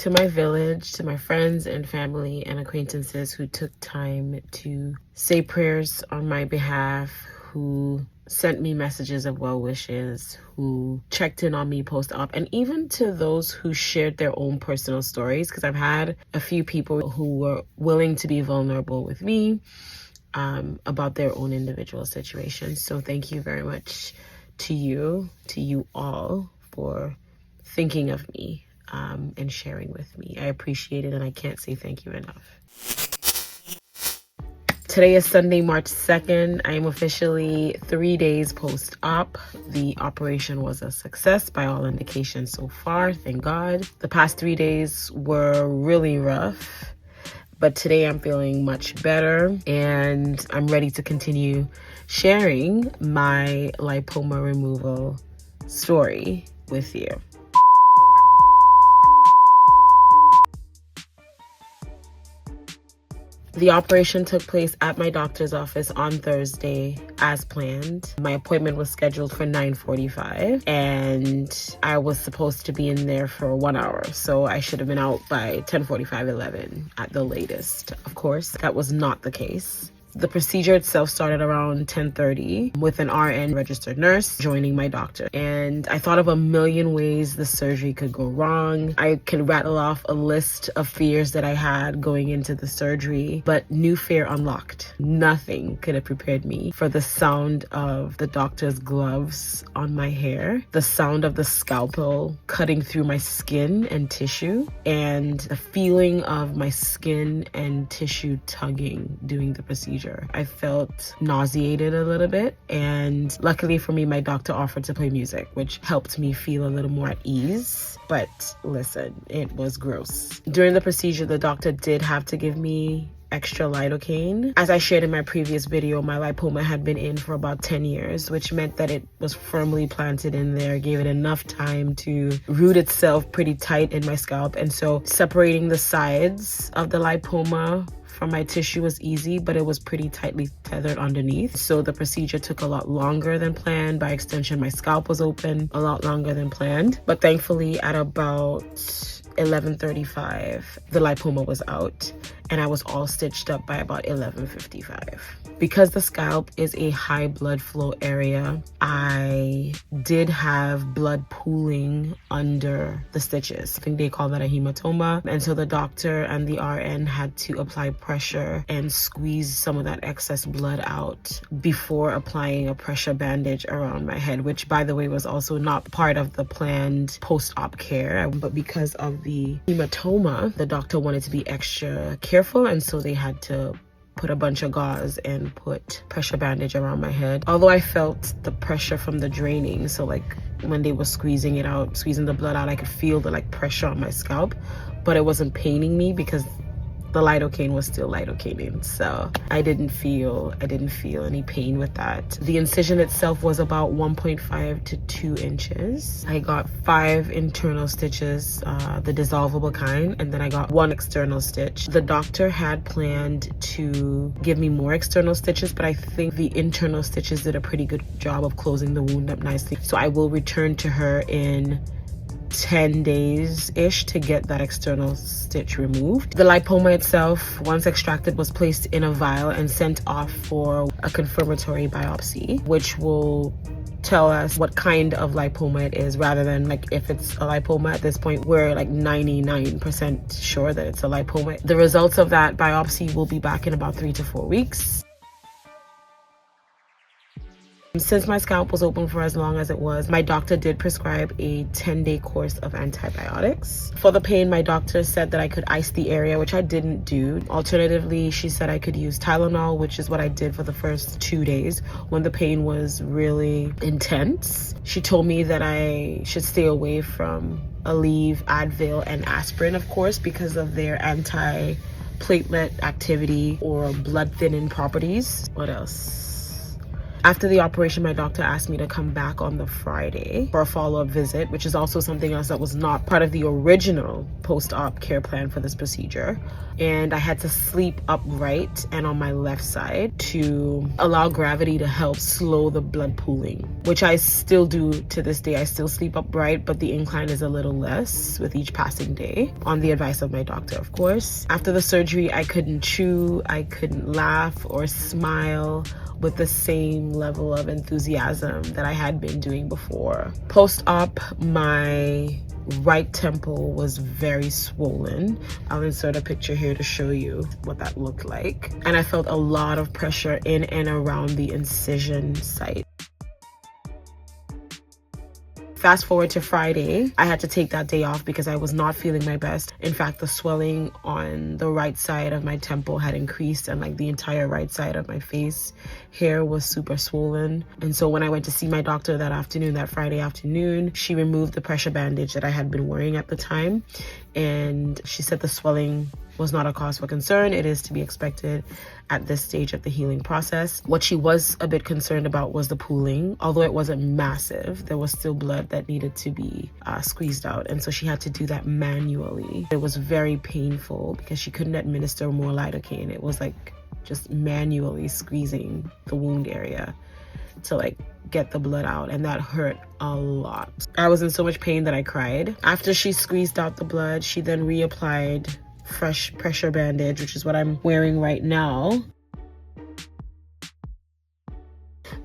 to my village, to my friends and family and acquaintances who took time to say prayers on my behalf, who sent me messages of well wishes, who checked in on me post-op, and even to those who shared their own personal stories, because I've had a few people who were willing to be vulnerable with me about their own individual situations. So thank you very much to you all for thinking of me and sharing with me. I appreciate it, and I can't say thank you enough. Today is Sunday, March 2nd. I am officially 3 days post-op. The operation was a success by all indications so far, thank God. The past 3 days were really rough, but today I'm feeling much better and I'm ready to continue sharing my lipoma removal story with you. The operation took place at my doctor's office on Thursday as planned. My appointment was scheduled for 9:45 and I was supposed to be in there for 1 hour. So I should have been out by 10:45, 11 at the latest. Of course, that was not the case. The procedure itself started around 10:30 with an RN registered nurse joining my doctor. And I thought of a million ways the surgery could go wrong. I could rattle off a list of fears that I had going into the surgery, but new fear unlocked. Nothing could have prepared me for the sound of the doctor's gloves on my hair, the sound of the scalpel cutting through my skin and tissue, and the feeling of my skin and tissue tugging during the procedure. I felt nauseated a little bit, and luckily for me, my doctor offered to play music, which helped me feel a little more at ease. But listen, it was gross. During the procedure, the doctor did have to give me extra lidocaine. As I shared in my previous video, my lipoma had been in for about 10 years, which meant that it was firmly planted in there, gave it enough time to root itself pretty tight in my scalp. And so separating the sides of the lipoma from my tissue was easy, but it was pretty tightly tethered underneath. So the procedure took a lot longer than planned. By extension, my scalp was open a lot longer than planned. But thankfully, at about 11:35, the lipoma was out and I was all stitched up by about 11:55. Because the scalp is a high blood flow area, I did have blood pooling under the stitches. I think they call that a hematoma. And so the doctor and the RN had to apply pressure and squeeze some of that excess blood out before applying a pressure bandage around my head, which, by the way, was also not part of the planned post-op care. But because of the hematoma, the doctor wanted to be extra careful, and so they had to put a bunch of gauze and put pressure bandage around my head. Although I felt the pressure from the draining, so like when they were squeezing it out, squeezing the blood out, I could feel the pressure on my scalp, but it wasn't paining me because the lidocaine was still lidocaining. So I didn't feel any pain with that. The incision itself was about 1.5 to 2 inches. I got 5 internal stitches, the dissolvable kind, and then I got 1 external stitch. The doctor had planned to give me more external stitches, but I think the internal stitches did a pretty good job of closing the wound up nicely. So I will return to her in 10 days-ish to get that external stitch removed. The lipoma itself, once extracted, was placed in a vial and sent off for a confirmatory biopsy, which will tell us what kind of lipoma it is, rather than if it's a lipoma. At this point, we're 99% sure that it's a lipoma. The results of that biopsy will be back in about 3 to 4 weeks. Since my scalp was open for as long as it was, my doctor did prescribe a 10-day course of antibiotics. For the pain, my doctor said that I could ice the area, which I didn't do. Alternatively, she said I could use Tylenol, which is what I did for the first 2 days when the pain was really intense. She told me that I should stay away from Aleve, Advil, and aspirin, of course, because of their anti-platelet activity or blood thinning properties. What else? After the operation, my doctor asked me to come back on the Friday for a follow-up visit, which is also something else that was not part of the original post-op care plan for this procedure. And I had to sleep upright and on my left side to allow gravity to help slow the blood pooling, which I still do to this day. I still sleep upright, but the incline is a little less with each passing day, on the advice of my doctor, of course. After the surgery, I couldn't chew, I couldn't laugh or smile with the same level of enthusiasm that I had been doing before. Post-op, my right temple was very swollen. I'll insert a picture here to show you what that looked like. And I felt a lot of pressure in and around the incision site. Fast forward to Friday, I had to take that day off because I was not feeling my best. In fact, the swelling on the right side of my temple had increased, and like the entire right side of my face hair was super swollen. And so when I went to see my doctor that Friday afternoon, she removed the pressure bandage that I had been wearing at the time. And she said the swelling was not a cause for concern. It is to be expected at this stage of the healing process. What she was a bit concerned about was the pooling. Although it wasn't massive, there was still blood that needed to be squeezed out. And so she had to do that manually. It was very painful because she couldn't administer more lidocaine. It was like just manually squeezing the wound area to like get the blood out, and that hurt a lot. I was in so much pain that I cried. After she squeezed out the blood, she then reapplied fresh pressure bandage, which is what I'm wearing right now.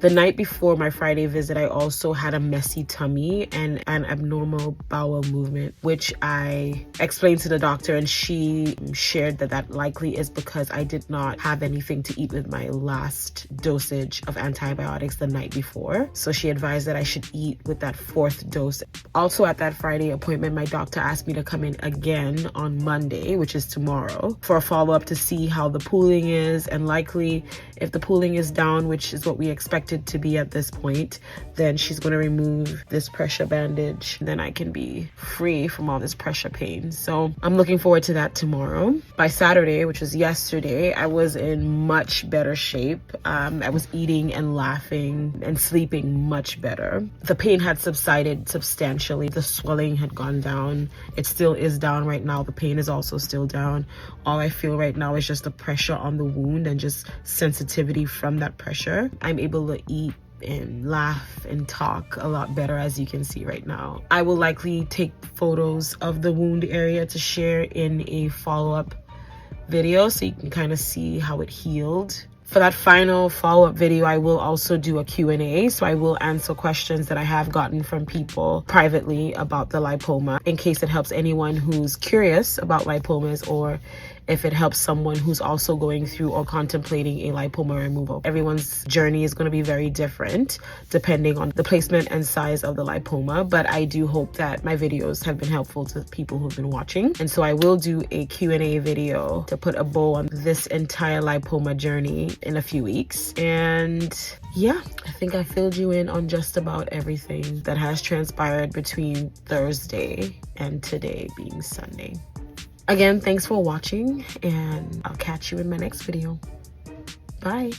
The night before my Friday visit, I also had a messy tummy and an abnormal bowel movement, which I explained to the doctor, and she shared that likely is because I did not have anything to eat with my last dosage of antibiotics the night before. So she advised that I should eat with that 4th dose. Also at that Friday appointment, my doctor asked me to come in again on Monday, which is tomorrow, for a follow-up to see how the pooling is, and likely if the pooling is down, which is what we expected to be at this point, then she's going to remove this pressure bandage. Then I can be free from all this pressure pain. So I'm looking forward to that tomorrow. By Saturday, which was yesterday, I was in much better shape. I was eating and laughing and sleeping much better. The pain had subsided substantially. The swelling had gone down. It still is down right now. The pain is also still down. All I feel right now is just the pressure on the wound and just sensitivity from that pressure. I'm able to eat and laugh and talk a lot better, as you can see right now. I will likely take photos of the wound area to share in a follow-up video so you can kind of see how it healed. For that final follow-up video, I will also do a Q&A, so I will answer questions that I have gotten from people privately about the lipoma, in case it helps anyone who's curious about lipomas, or if it helps someone who's also going through or contemplating a lipoma removal. Everyone's journey is going to be very different depending on the placement and size of the lipoma, but I do hope that my videos have been helpful to people who've been watching. And so I will do a Q&A video to put a bow on this entire lipoma journey in a few weeks. And yeah, I think I filled you in on just about everything that has transpired between Thursday and today being Sunday. Again, thanks for watching, and I'll catch you in my next video. Bye.